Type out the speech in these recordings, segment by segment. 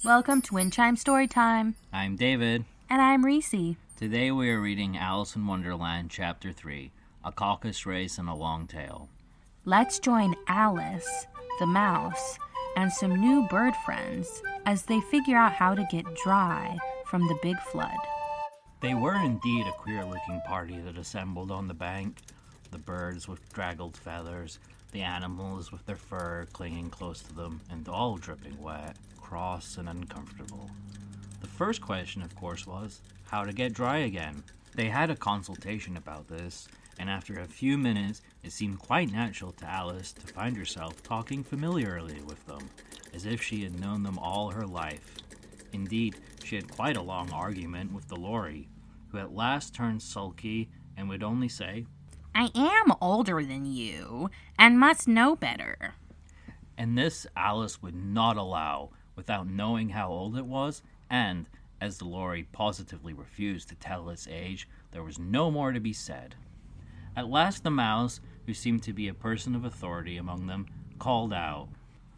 Welcome to Windchime Storytime. I'm David. And I'm Reese. Today we are reading Alice in Wonderland, Chapter 3, A Caucus Race and a Long Tail. Let's join Alice, the mouse, and some new bird friends as they figure out how to get dry from the big flood. They were indeed a queer-looking party that assembled on the bank. The birds with draggled feathers, the animals with their fur clinging close to them, and all dripping wet, cross and uncomfortable. The first question, of course, was how to get dry again. They had a consultation about this, and after a few minutes, it seemed quite natural to Alice to find herself talking familiarly with them, as if she had known them all her life. Indeed, she had quite a long argument with the lorry, who at last turned sulky and would only say, "I am older than you, and must know better." And this Alice would not allow, without knowing how old it was, and, as the lorry positively refused to tell its age, there was no more to be said. At last the mouse, who seemed to be a person of authority among them, called out,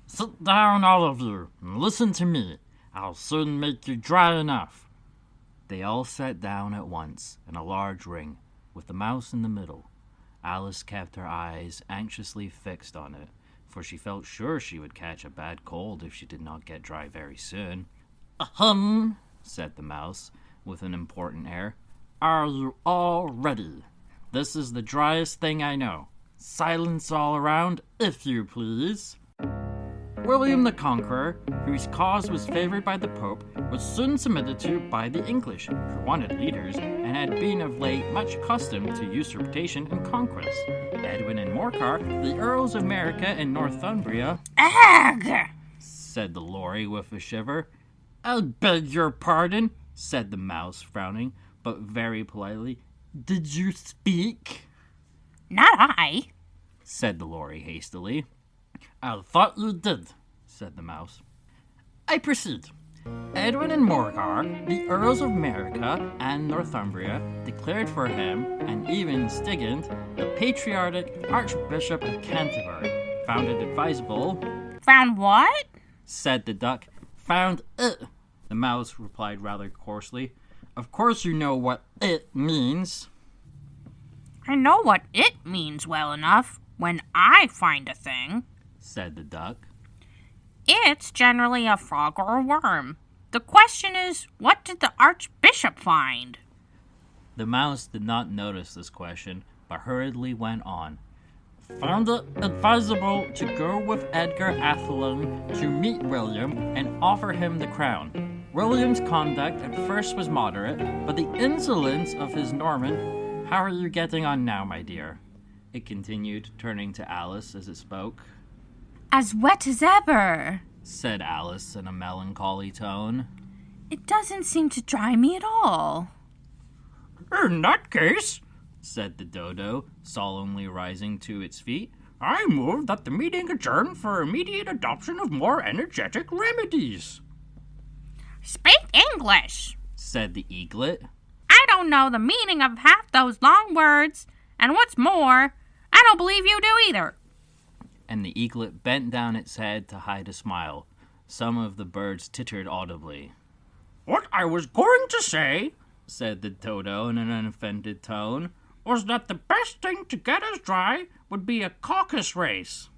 "Sit down, all of you, and listen to me. I'll soon make you dry enough." They all sat down at once, in a large ring, with the mouse in the middle. Alice kept her eyes anxiously fixed on it, for she felt sure she would catch a bad cold if she did not get dry very soon. "Ahem," said the mouse, with an important air. "Are you all ready? This is the driest thing I know. Silence all around, if you please." William the Conqueror, whose cause was favored by the Pope, was soon submitted to by the English, who wanted leaders, and had been of late much accustomed to usurpation and conquest. Edwin and Morcar, the Earls of America and Northumbria, "Ugh!" said the lorry with a shiver. "I beg your pardon," said the mouse, frowning, but very politely. "Did you speak?" "Not I," said the lorry hastily. "I thought you did," said the mouse. "I proceed. Edwin and Morcar, the Earls of America and Northumbria, declared for him, and even Stigand, the patriotic Archbishop of Canterbury, found it advisable." "Found what?" said the duck. "Found it," the mouse replied rather coarsely. "Of course you know what it means." "I know what it means well enough when I find a thing," said the duck. "It's generally a frog or a worm. The question is, what did the Archbishop find?" The mouse did not notice this question, but hurriedly went on. "Found it advisable to go with Edgar Atheling to meet William and offer him the crown. William's conduct at first was moderate, but the insolence of his Norman... How are you getting on now, my dear?" it continued, turning to Alice as it spoke. "As wet as ever," said Alice in a melancholy tone. "It doesn't seem to dry me at all." "In that case," said the dodo, solemnly rising to its feet, "I move that the meeting adjourn for immediate adoption of more energetic remedies." "Speak English," said the eaglet. "I don't know the meaning of half those long words, and what's more, I don't believe you do either." And the eaglet bent down its head to hide a smile. Some of the birds tittered audibly. "What I was going to say," said the dodo in an unoffended tone, "was that the best thing to get us dry would be a caucus race."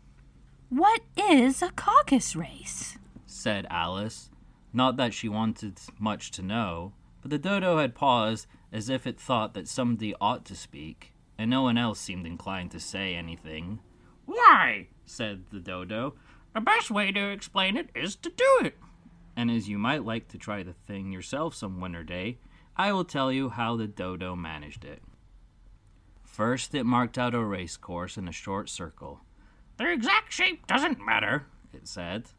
"What is a caucus race?" said Alice. Not that she wanted much to know, but the dodo had paused as if it thought that somebody ought to speak, and no one else seemed inclined to say anything. "Why," said the dodo, "the best way to explain it is to do it." And as you might like to try the thing yourself some winter day, I will tell you how the dodo managed it. First, it marked out a race course in a short circle. "The exact shape doesn't matter," it said,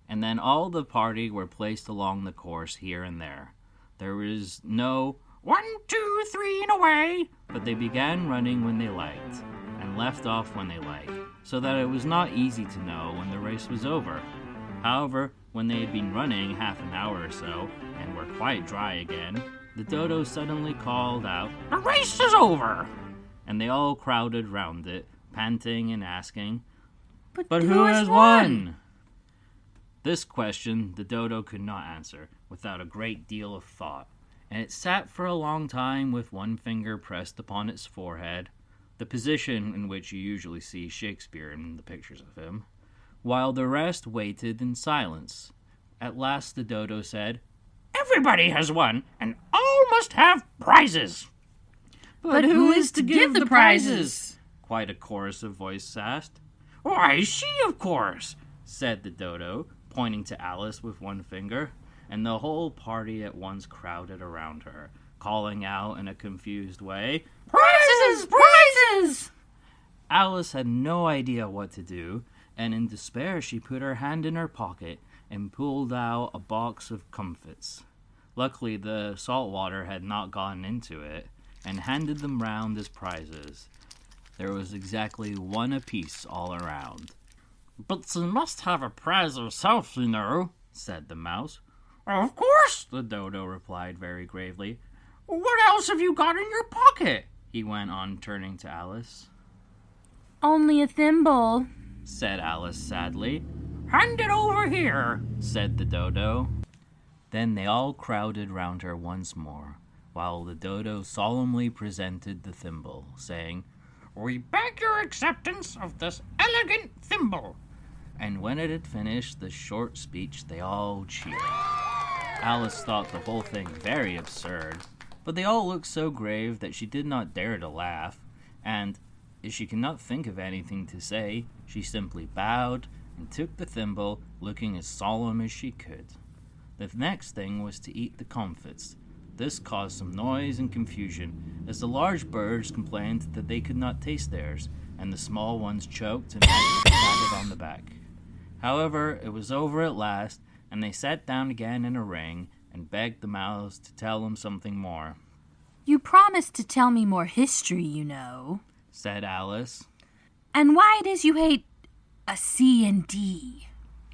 and then all the party were placed along the course here and there. There was no 1, 2, 3 and away, but they began running when they liked, and left off when they liked, so that it was not easy to know when the race was over. However, when they had been running half an hour or so, and were quite dry again, the dodo suddenly called out, "The race is over!" And they all crowded round it, panting and asking, But who has won? This question the dodo could not answer without a great deal of thought, and it sat for a long time with one finger pressed upon its forehead, the position in which you usually see Shakespeare in the pictures of him, while the rest waited in silence. At last the dodo said, Everybody has one, and all must have prizes. But who is to give the prizes? Quite a chorus of voices asked. Why, she, of course, said the dodo, pointing to Alice with one finger, and the whole party at once crowded around her, calling out in a confused way, Prizes! Prizes! Alice had no idea what to do, and in despair she put her hand in her pocket and pulled out a box of comfits. Luckily, the salt water had not gotten into it, and handed them round as prizes. There was exactly one apiece all around. But she must have a prize herself, you know, said the mouse. Of course, The dodo replied very gravely. What else have you got in your pocket? He went on, turning to Alice. Only a thimble, said Alice sadly. Hand it over here, said the dodo. Then they all crowded round her once more, while the dodo solemnly presented the thimble, saying, We beg your acceptance of this elegant thimble. And when it had finished the short speech, they all cheered. Alice thought the whole thing very absurd, but they all looked so grave that she did not dare to laugh, and, as she could not think of anything to say, she simply bowed and took the thimble, looking as solemn as she could. The next thing was to eat the comfits. This caused some noise and confusion, as the large birds complained that they could not taste theirs, and the small ones choked and had to be patted on the back. However, it was over at last, and they sat down again in a ring and begged the mouse to tell them something more. You promised to tell me more history, you know, said Alice. And why it is you hate a C and D,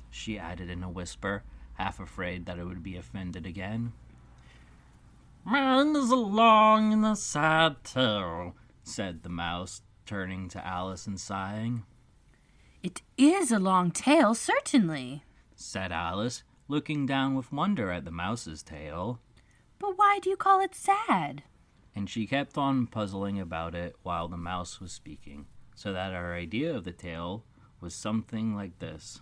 she added in a whisper, half afraid that it would be offended again. Mine is a long and a sad tale, said the mouse, turning to Alice and sighing. It is a long tale, certainly, said Alice, looking down with wonder at the mouse's tail. But why do you call it sad? And she kept on puzzling about it while the mouse was speaking, so that her idea of the tale was something like this.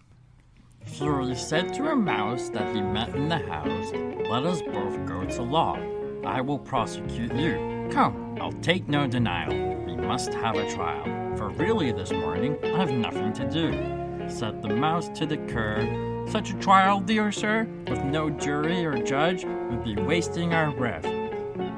Fury said to a mouse that he met in the house, Let us both go to law. I will prosecute you. Come, I'll take no denial. We must have a trial, for really this morning I've nothing to do. Said the mouse to the cur, Such a trial, dear sir, with no jury or judge, would be wasting our breath.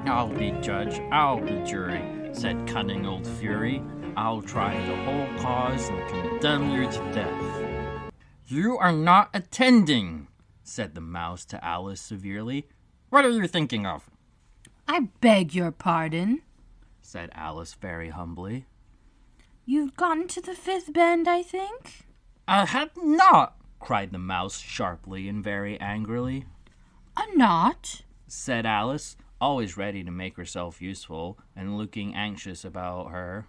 I'll be judge, I'll be jury, said cunning old Fury. I'll try the whole cause and condemn you to death. You are not attending, said the mouse to Alice severely. What are you thinking of? I beg your pardon, said Alice very humbly. You've gotten to the fifth bend, I think? I had not, cried the mouse sharply and very angrily. A knot, said Alice, always ready to make herself useful and looking anxious about her.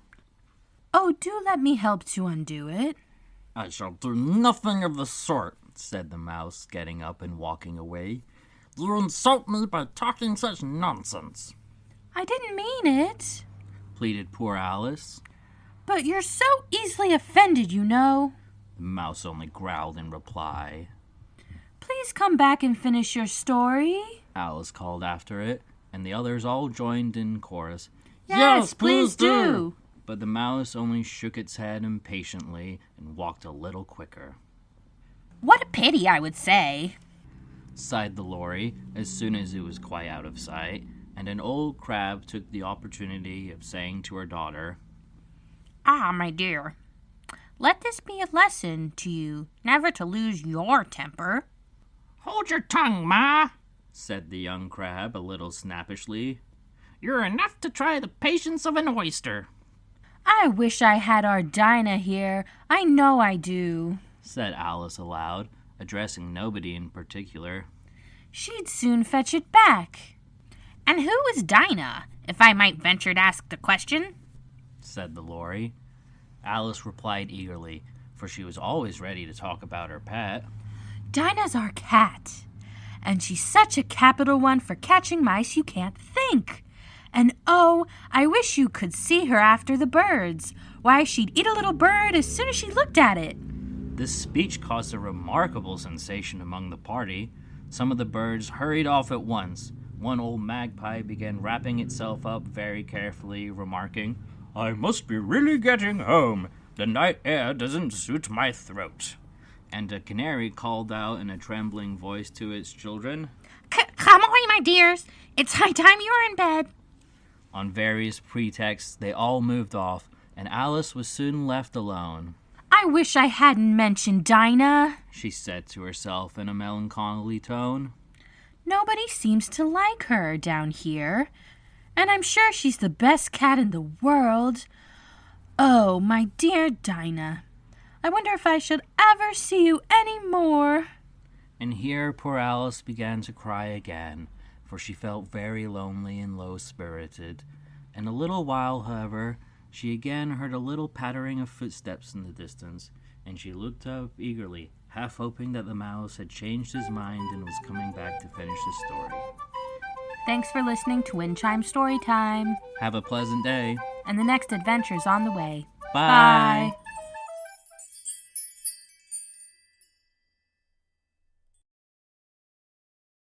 Oh, do let me help to undo it. I shall do nothing of the sort, said the mouse, getting up and walking away. You insult me by talking such nonsense. I didn't mean it, pleaded poor Alice. But you're so easily offended, you know. The mouse only growled in reply. Please come back and finish your story, Alice called after it, and the others all joined in chorus. Yes, please do. But the mouse only shook its head impatiently and walked a little quicker. What a pity, I would say, sighed the lory as soon as it was quite out of sight, and an old crab took the opportunity of saying to her daughter, Ah, my dear, let this be a lesson to you never to lose your temper. Hold your tongue, Ma, said the young crab a little snappishly. You're enough to try the patience of an oyster. I wish I had our Dinah here. I know I do, said Alice aloud, addressing nobody in particular. She'd soon fetch it back. And who is Dinah, if I might venture to ask the question? said the lory. Alice replied eagerly, for she was always ready to talk about her pet. Dinah's our cat, and she's such a capital one for catching mice you can't think. And oh, I wish you could see her after the birds. Why, she'd eat a little bird as soon as she looked at it." This speech caused a remarkable sensation among the party. Some of the birds hurried off at once. One old magpie began wrapping itself up very carefully, remarking, "I must be really getting home. The night air doesn't suit my throat." And a canary called out in a trembling voice to its children, Come away, my dears. It's high time you were in bed." On various pretexts, they all moved off, and Alice was soon left alone. "I wish I hadn't mentioned Dinah," she said to herself in a melancholy tone. "Nobody seems to like her down here, and I'm sure she's the best cat in the world. Oh, my dear Dinah, I wonder if I should ever see you any more." And here poor Alice began to cry again, for she felt very lonely and low-spirited. In a little while, however, she again heard a little pattering of footsteps in the distance, and she looked up eagerly, half hoping that the mouse had changed his mind and was coming back to finish the story. Thanks for listening to Windchime Storytime. Have a pleasant day. And the next adventure's on the way. Bye.